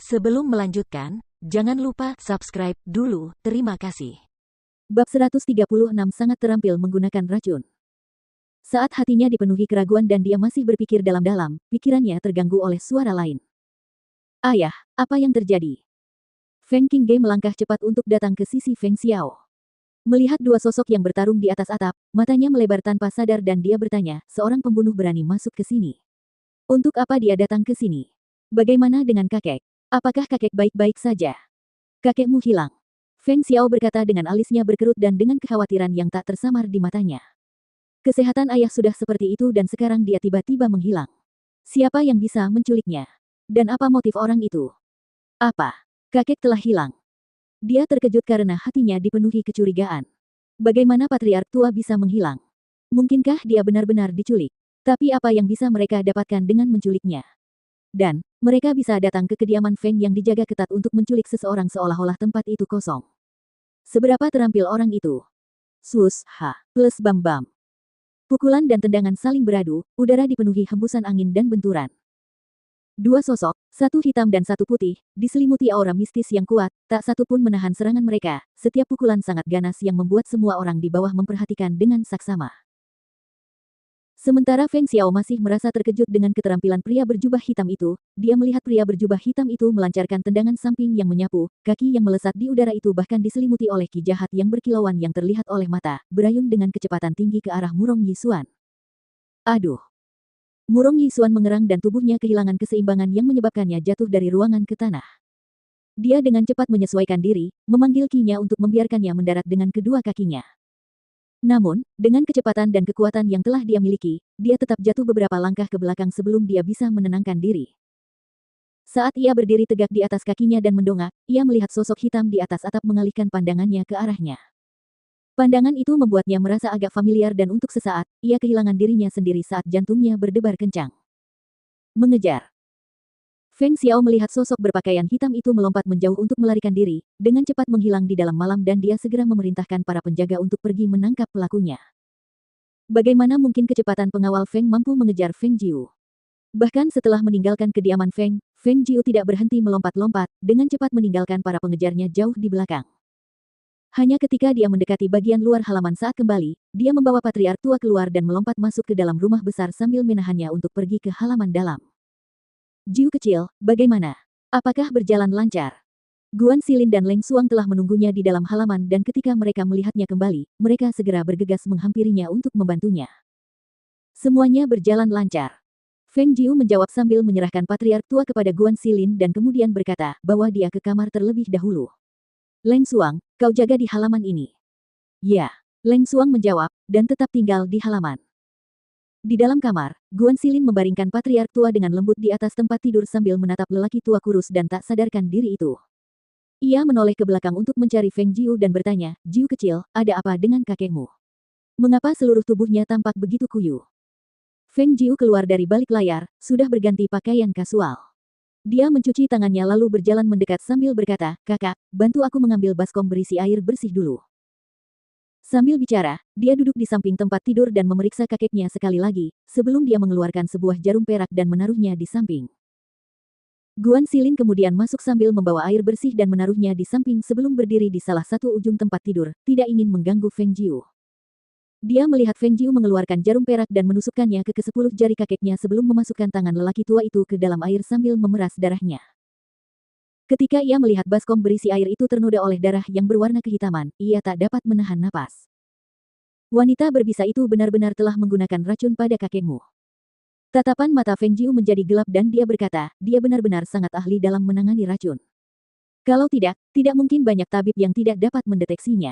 Sebelum melanjutkan, jangan lupa subscribe dulu, terima kasih. Bab 136 sangat terampil menggunakan racun. Saat hatinya dipenuhi keraguan dan dia masih berpikir dalam-dalam, pikirannya terganggu oleh suara lain. Ayah, apa yang terjadi? Feng Qingge melangkah cepat untuk datang ke sisi Feng Xiao. Melihat dua sosok yang bertarung di atas atap, matanya melebar tanpa sadar dan dia bertanya, seorang pembunuh berani masuk ke sini. Untuk apa dia datang ke sini? Bagaimana dengan kakek? Apakah kakek baik-baik saja? Kakekmu hilang. Feng Xiao berkata dengan alisnya berkerut dan dengan kekhawatiran yang tak tersamar di matanya. Kesehatan ayah sudah seperti itu dan sekarang dia tiba-tiba menghilang. Siapa yang bisa menculiknya? Dan apa motif orang itu? Apa? Kakek telah hilang. Dia terkejut karena hatinya dipenuhi kecurigaan. Bagaimana patriark tua bisa menghilang? Mungkinkah dia benar-benar diculik? Tapi apa yang bisa mereka dapatkan dengan menculiknya? Dan, mereka bisa datang ke kediaman Feng yang dijaga ketat untuk menculik seseorang seolah-olah tempat itu kosong. Seberapa terampil orang itu? Sus, ha, plus bam bam. Pukulan dan tendangan saling beradu, udara dipenuhi hembusan angin dan benturan. Dua sosok, satu hitam dan satu putih, diselimuti aura mistis yang kuat, tak satu pun menahan serangan mereka, setiap pukulan sangat ganas yang membuat semua orang di bawah memperhatikan dengan saksama. Sementara Feng Xiao masih merasa terkejut dengan keterampilan pria berjubah hitam itu, dia melihat pria berjubah hitam itu melancarkan tendangan samping yang menyapu, kaki yang melesat di udara itu bahkan diselimuti oleh ki jahat yang berkilauan yang terlihat oleh mata, berayun dengan kecepatan tinggi ke arah Murong Yisuan. Aduh! Murong Yisuan mengerang dan tubuhnya kehilangan keseimbangan yang menyebabkannya jatuh dari ruangan ke tanah. Dia dengan cepat menyesuaikan diri, memanggil ki-nya untuk membiarkannya mendarat dengan kedua kakinya. Namun, dengan kecepatan dan kekuatan yang telah dia miliki, dia tetap jatuh beberapa langkah ke belakang sebelum dia bisa menenangkan diri. Saat ia berdiri tegak di atas kakinya dan mendongak, ia melihat sosok hitam di atas atap mengalihkan pandangannya ke arahnya. Pandangan itu membuatnya merasa agak familiar dan untuk sesaat, ia kehilangan dirinya sendiri saat jantungnya berdebar kencang. Mengejar. Feng Xiao melihat sosok berpakaian hitam itu melompat menjauh untuk melarikan diri, dengan cepat menghilang di dalam malam dan dia segera memerintahkan para penjaga untuk pergi menangkap pelakunya. Bagaimana mungkin kecepatan pengawal Feng mampu mengejar Feng Jiu? Bahkan setelah meninggalkan kediaman Feng, Feng Jiu tidak berhenti melompat-lompat, dengan cepat meninggalkan para pengejarnya jauh di belakang. Hanya ketika dia mendekati bagian luar halaman saat kembali, dia membawa patriark tua keluar dan melompat masuk ke dalam rumah besar sambil menahannya untuk pergi ke halaman dalam. Jiu kecil, bagaimana? Apakah berjalan lancar? Guan Xilin dan Leng Xuang telah menunggunya di dalam halaman dan ketika mereka melihatnya kembali, mereka segera bergegas menghampirinya untuk membantunya. Semuanya berjalan lancar. Feng Jiu menjawab sambil menyerahkan patriark tua kepada Guan Xilin dan kemudian berkata, bawa dia ke kamar terlebih dahulu. Leng Xuang, kau jaga di halaman ini. Ya, Leng Xuang menjawab, dan tetap tinggal di halaman. Di dalam kamar, Guan Xilin membaringkan patriark tua dengan lembut di atas tempat tidur sambil menatap lelaki tua kurus dan tak sadarkan diri itu. Ia menoleh ke belakang untuk mencari Feng Jiu dan bertanya, Jiu kecil, ada apa dengan kakekmu? Mengapa seluruh tubuhnya tampak begitu kuyu? Feng Jiu keluar dari balik layar, sudah berganti pakaian kasual. Dia mencuci tangannya lalu berjalan mendekat sambil berkata, kakak, bantu aku mengambil baskom berisi air bersih dulu. Sambil bicara, dia duduk di samping tempat tidur dan memeriksa kakeknya sekali lagi, sebelum dia mengeluarkan sebuah jarum perak dan menaruhnya di samping. Guan Xilin kemudian masuk sambil membawa air bersih dan menaruhnya di samping sebelum berdiri di salah satu ujung tempat tidur, tidak ingin mengganggu Feng Jiu. Dia melihat Feng Jiu mengeluarkan jarum perak dan menusukkannya ke ke-10 jari kakeknya sebelum memasukkan tangan lelaki tua itu ke dalam air sambil memeras darahnya. Ketika ia melihat baskom berisi air itu ternoda oleh darah yang berwarna kehitaman, ia tak dapat menahan napas. Wanita berbisa itu benar-benar telah menggunakan racun pada kakekmu. Tatapan mata Feng Jiu menjadi gelap dan dia berkata, dia benar-benar sangat ahli dalam menangani racun. Kalau tidak, tidak mungkin banyak tabib yang tidak dapat mendeteksinya.